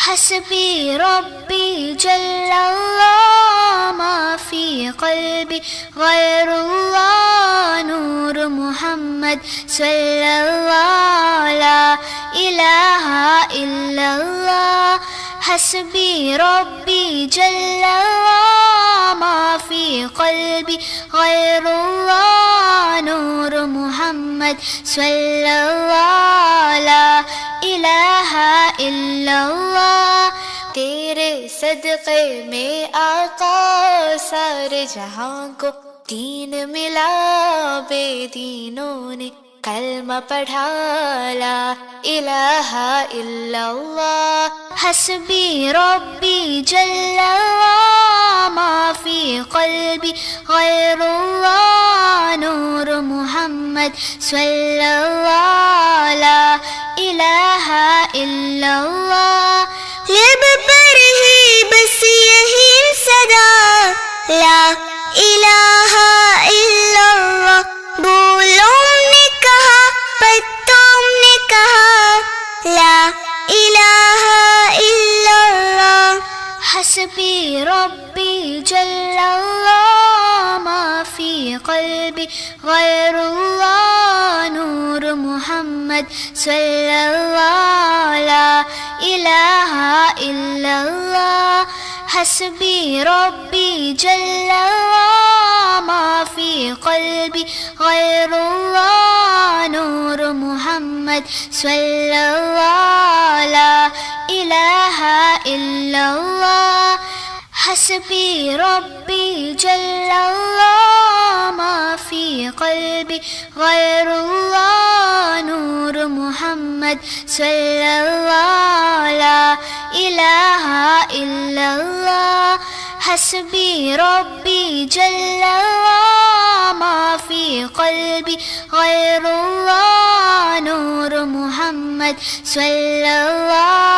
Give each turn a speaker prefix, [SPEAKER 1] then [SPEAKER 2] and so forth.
[SPEAKER 1] हस्बी रब्बी जल्लल्लाह मा फी क़ल्बी गैरुल्लाह नूर मुहम्मद सल्लल्लाह ला इलाहा इल्लल्लाह हस्बी रब्बी जल्लल्लाह मा फी क़ल्बी गैरुल्लाह नूर मुहम्मद सल्लल्लाह ला इलाहा इल्लल्लाह। तेरे सदक़े में आका सारे जहां को दीन मिला, बेदीनों ने कलमा पढ़ा ला इलाहा इल्लल्लाह। हस्बी रब्बी जल्लल्लाह मा फी क़ल्बी गैरुल्लाह नूर मुहम्मद सल्लल्लाह ला इलाहा इल्लल्लाह। लब पर ही बस यही सदा ला इलाहा इल्लल्लाह। बोलों ने कहा, पत्तों ने कहा ला इलाहा इल्लल्लाह। हस्बी रब्बी जल्लल्लाह मा फी क़ल्बी गैरुल्लाह नूर मुहम्मद सल्लल्लाह ला इलाहा इल्लल्लाह। हस्बी रब्बी जल्लल्लाह मा फी क़ल्बी गैरुल्लाह नूर मुहम्मद सल्लल्लाह ला इलाहा इल्लल्लाह। हस्बी रब्बी जल्लल्लाह मा फी क़ल्बी गैरुल्लाह नूर मुहम्मद सल्लल्लाह ला इलाहा इल्लल्लाह। हस्बी रब्बी जल्लल्लाह मा फी क़ल्बी गैरुल्लाह नूर मुहम्मद सल्लल्लाह